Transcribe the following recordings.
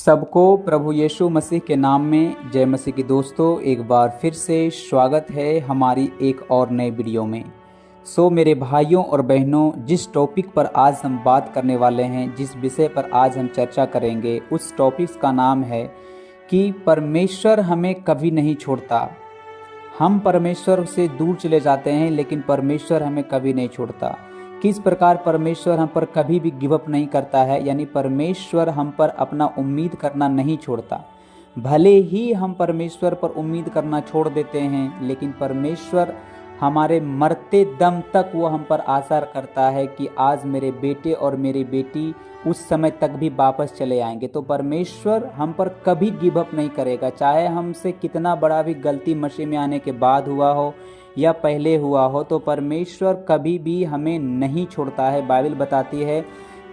सबको प्रभु यीशु मसीह के नाम में जय मसीह की। दोस्तों, एक बार फिर से स्वागत है हमारी एक और नए वीडियो में। मेरे भाइयों और बहनों, जिस टॉपिक पर आज हम बात करने वाले हैं, जिस विषय पर आज हम चर्चा करेंगे, उस टॉपिक का नाम है कि परमेश्वर हमें कभी नहीं छोड़ता। हम परमेश्वर से दूर चले जाते हैं लेकिन परमेश्वर हमें कभी नहीं छोड़ता। किस प्रकार परमेश्वर हम पर कभी भी गिव अप नहीं करता है, यानी परमेश्वर हम पर अपना उम्मीद करना नहीं छोड़ता। भले ही हम परमेश्वर पर उम्मीद करना छोड़ देते हैं लेकिन परमेश्वर हमारे मरते दम तक वो हम पर आशा करता है कि आज मेरे बेटे और मेरी बेटी उस समय तक भी वापस चले आएंगे। तो परमेश्वर हम पर कभी गिव अप नहीं करेगा, चाहे हमसे कितना बड़ा भी गलती मसीह में आने के बाद हुआ हो या पहले हुआ हो, तो परमेश्वर कभी भी हमें नहीं छोड़ता है। बाइबल बताती है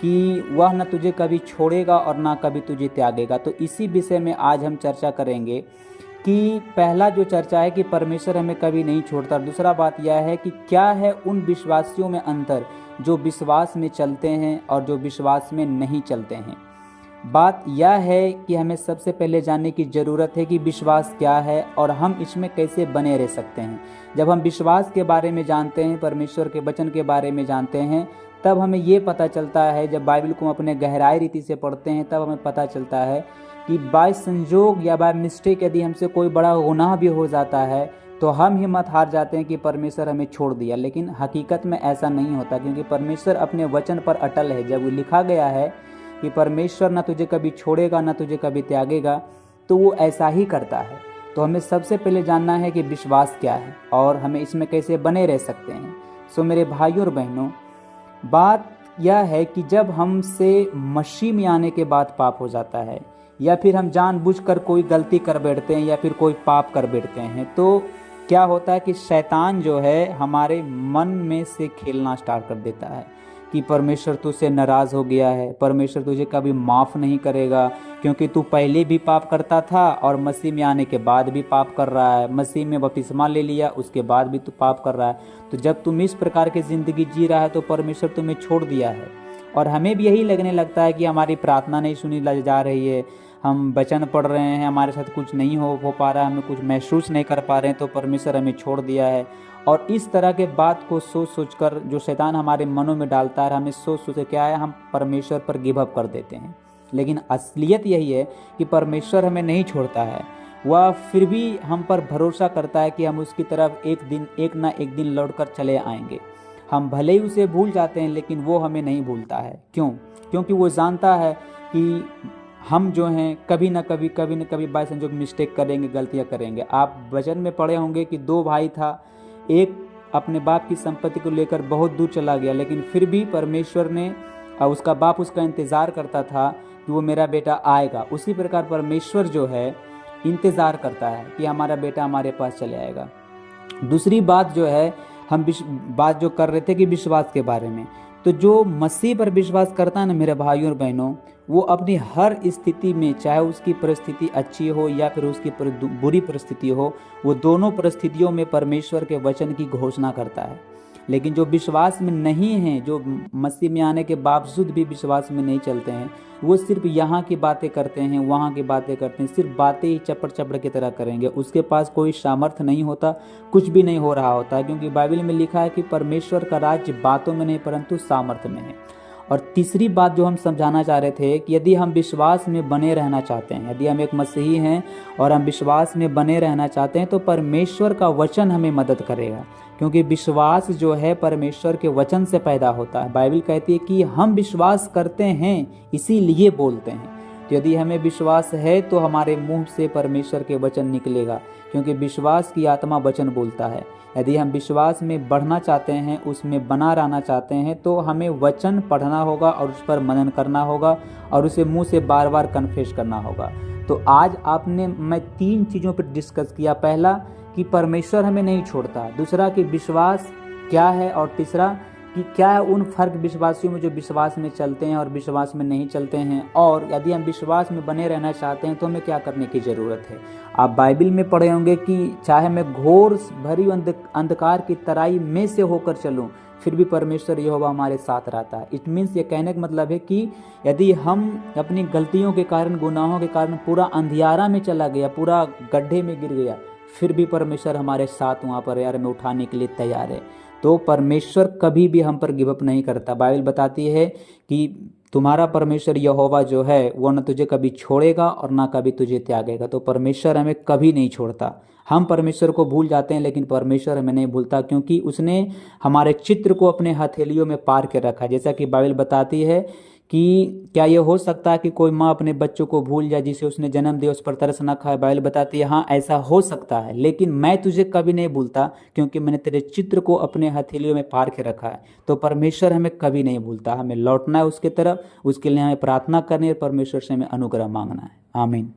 कि वह न तुझे कभी छोड़ेगा और ना कभी तुझे त्यागेगा। तो इसी विषय में आज हम चर्चा करेंगे कि पहला जो चर्चा है कि परमेश्वर हमें कभी नहीं छोड़ता। दूसरा बात यह है कि क्या है उन विश्वासियों में अंतर जो विश्वास में चलते हैं और जो विश्वास में नहीं चलते हैं। बात यह है कि हमें सबसे पहले जानने की ज़रूरत है कि विश्वास क्या है और हम इसमें कैसे बने रह सकते हैं। जब हम विश्वास के बारे में जानते हैं, परमेश्वर के वचन के बारे में जानते हैं, तब हमें ये पता चलता है, जब बाइबल को हम अपने गहराई रीति से पढ़ते हैं, तब हमें पता चलता है कि बाय संजोग या बाय मिस्टेक यदि हमसे कोई बड़ा गुनाह भी हो जाता है तो हम हिम्मत हार जाते हैं कि परमेश्वर हमें छोड़ दिया। लेकिन हकीकत में ऐसा नहीं होता, क्योंकि परमेश्वर अपने वचन पर अटल है। जब वो लिखा गया है कि परमेश्वर न तुझे कभी छोड़ेगा न तुझे कभी त्यागेगा, तो वो ऐसा ही करता है। तो हमें सबसे पहले जानना है कि विश्वास क्या है और हमें इसमें कैसे बने रह सकते हैं। मेरे भाइयों और बहनों, बात यह है कि जब हमसे मसीह में आने के बाद पाप हो जाता है या फिर हम जानबूझकर कोई गलती कर बैठते हैं या फिर कोई पाप कर बैठते हैं, तो क्या होता है कि शैतान जो है हमारे मन में से खेलना स्टार्ट कर देता है कि परमेश्वर तुझसे नाराज़ हो गया है, परमेश्वर तुझे कभी माफ़ नहीं करेगा, क्योंकि तू पहले भी पाप करता था और मसीह में आने के बाद भी पाप कर रहा है। मसीह में बपतिस्मा ले लिया, उसके बाद भी तू पाप कर रहा है। तो जब तुम इस प्रकार की ज़िंदगी जी रहा है तो परमेश्वर तुम्हें छोड़ दिया है। और हमें भी यही लगने लगता है कि हमारी प्रार्थना नहीं सुनी जा रही है, हम वचन पढ़ रहे हैं, हमारे साथ कुछ नहीं हो पा रहा है, हमें कुछ महसूस नहीं कर पा रहे हैं, तो परमेश्वर हमें छोड़ दिया है। और इस तरह के बात को सोच कर जो शैतान हमारे मनों में डालता है, हमें सोच क्या है, हम परमेश्वर पर गिव अप कर देते हैं। लेकिन असलियत यही है कि परमेश्वर हमें नहीं छोड़ता है, वह फिर भी हम पर भरोसा करता है कि हम उसकी तरफ एक ना एक दिन लौट कर चले आएंगे। हम भले ही उसे भूल जाते हैं लेकिन वो हमें नहीं भूलता है। क्यों? क्योंकि वो जानता है कि हम जो हैं कभी न कभी बाय संजोग मिस्टेक करेंगे, गलतियां करेंगे। आप वचन में पढ़े होंगे कि दो भाई था, एक अपने बाप की संपत्ति को लेकर बहुत दूर चला गया, लेकिन फिर भी परमेश्वर ने उसका बाप उसका इंतज़ार करता था कि वो मेरा बेटा आएगा। उसी प्रकार परमेश्वर जो है इंतज़ार करता है कि हमारा बेटा हमारे पास चले आएगा। दूसरी बात जो है, हम बात जो कर रहे थे कि विश्वास के बारे में, तो जो मसीह पर विश्वास करता है ना मेरे भाइयों और बहनों, वो अपनी हर स्थिति में, चाहे उसकी परिस्थिति अच्छी हो या फिर उसकी बुरी परिस्थिति हो, वो दोनों परिस्थितियों में परमेश्वर के वचन की घोषणा करता है। लेकिन जो विश्वास में नहीं है, जो मसीह में आने के बावजूद भी विश्वास में नहीं चलते हैं, वो सिर्फ यहाँ की बातें करते हैं, वहाँ की बातें करते हैं, सिर्फ बातें ही चपड़ की तरह करेंगे। उसके पास कोई सामर्थ्य नहीं होता, कुछ भी नहीं हो रहा होता, क्योंकि बाइबल में लिखा है कि परमेश्वर का राज्य बातों में नहीं परंतु सामर्थ्य में है। और तीसरी बात जो हम समझाना चाह रहे थे कि यदि हम विश्वास में बने रहना चाहते हैं, यदि हम एक मसीही हैं और हम विश्वास में बने रहना चाहते हैं, तो परमेश्वर का वचन हमें मदद करेगा, क्योंकि विश्वास जो है परमेश्वर के वचन से पैदा होता है। बाइबल कहती है कि हम विश्वास करते हैं इसीलिए बोलते हैं। तो यदि हमें विश्वास है तो हमारे मुंह से परमेश्वर के वचन निकलेगा, क्योंकि विश्वास की आत्मा वचन बोलता है। यदि हम विश्वास में बढ़ना चाहते हैं, उसमें बना रहना चाहते हैं, तो हमें वचन पढ़ना होगा और उस पर मनन करना होगा और उसे मुंह से बार बार कन्फेस करना होगा। तो आज मैं 3 चीज़ों पर डिस्कस किया। पहला कि परमेश्वर हमें नहीं छोड़ता, दूसरा कि विश्वास क्या है, और तीसरा कि क्या है उन फर्क विश्वासियों में जो विश्वास में चलते हैं और विश्वास में नहीं चलते हैं, और यदि हम विश्वास में बने रहना चाहते हैं तो हमें क्या करने की ज़रूरत है। आप बाइबल में पढ़े होंगे कि चाहे मैं घोर भरी अंधकार की तराई में से होकर चलूं, फिर भी परमेश्वर यहोवा हमारे साथ रहता है। इट मीन्स ये कहने का मतलब है कि यदि हम अपनी गलतियों के कारण, गुनाहों के कारण पूरा अंधियारा में चला गया, पूरा गड्ढे में गिर गया, फिर भी परमेश्वर हमारे साथ वहाँ पर यार में उठाने के लिए तैयार है। तो परमेश्वर कभी भी हम पर गिव अप नहीं करता। बाइबल बताती है कि तुम्हारा परमेश्वर यहोवा जो है वो न तुझे कभी छोड़ेगा और ना कभी तुझे त्यागेगा। तो परमेश्वर हमें कभी नहीं छोड़ता। हम परमेश्वर को भूल जाते हैं, लेकिन परमेश्वर हमें नहीं भूलता, क्योंकि उसने हमारे चित्र को अपने हथेलियों में पार के रखा। जैसा कि बाइबल बताती है कि क्या ये हो सकता है कि कोई माँ अपने बच्चों को भूल जाए जिसे उसने जन्म दिया, उस पर तरस ना खाए। बाइबल बताती है हाँ ऐसा हो सकता है, लेकिन मैं तुझे कभी नहीं भूलता, क्योंकि मैंने तेरे चित्र को अपने हथेलियों में पार के रखा है। तो परमेश्वर हमें कभी नहीं भूलता। हमें लौटना है उसके तरफ, उसके लिए हमें प्रार्थना करनी है, परमेश्वर से हमें अनुग्रह मांगना है। आमीन।